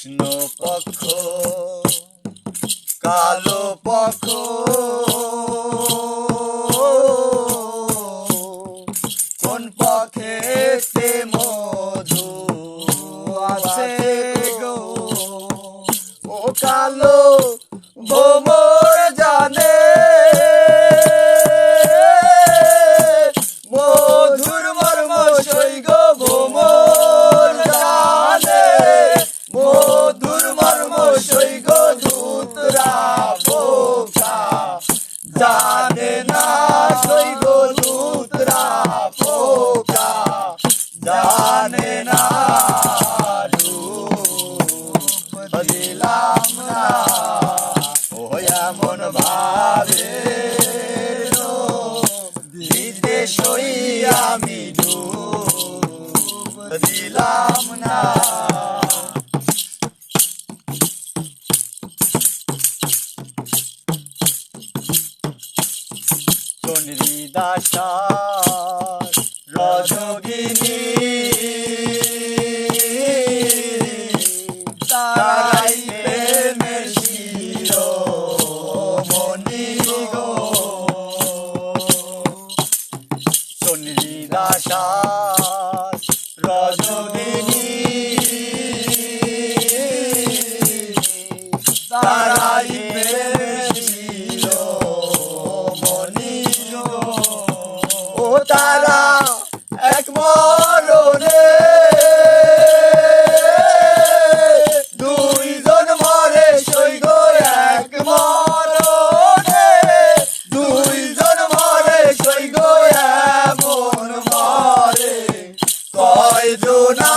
কৃষ্ণ পক্ষ কালো পক্ষ কোন পক্ষেতে মধু আছে গো ও কালো ভোমর জানে মধুর মর্ম সই গো ভোমর জানে মধুর মর্ম সই গো দূতরা পোকা জানে না সই গো দূতরা পোকা জানে না দিলাম না ও এমন ভাবে দিতে সই আমি ডুব দিলাম না চন্দ্রিদাসার রজগিনী তারাই প্রেমের শিরোমণি গো চন্দ্রিদাসার রজগিনী তারাই প্রেমের শিরোমণি গো ও তারা এক মরণে দুইজন মরে সই গো এক মরণে দুইজন মরে সই গো এমন মরে কয়জনা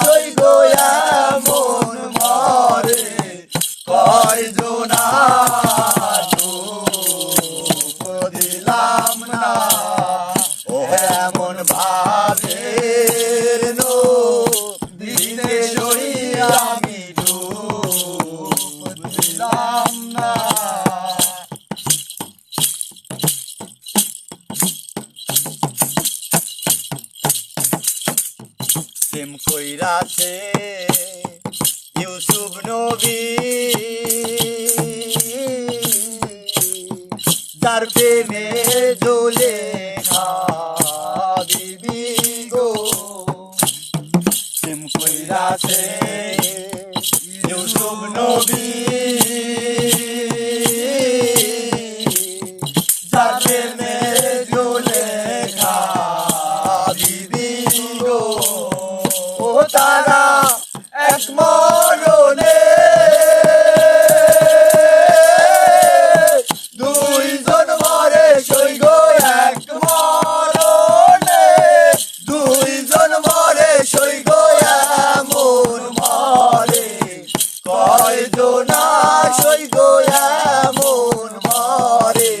সই গো এমন মরে কয়জনা দিলাম না ও এমন ভাবে দিতে সই আমি ডুব দিলাম না প্রেম কইরাছে ইউসুফ নবী যার প্রেমে জ্বলে বিবি গো প্রেম কইরাছে ইউসুফ নবী যার প্রেমে জ্বলে বিবি গো ও তারা এক মরণে দুইজন মরে সই গো এক মরণে দুইজন মরে সই গো এমন মরে কয়জনা সই গো এমন মরে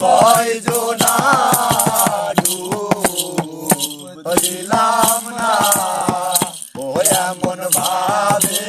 কয়জনা ডুব দিলাম না ও এমন ভাবে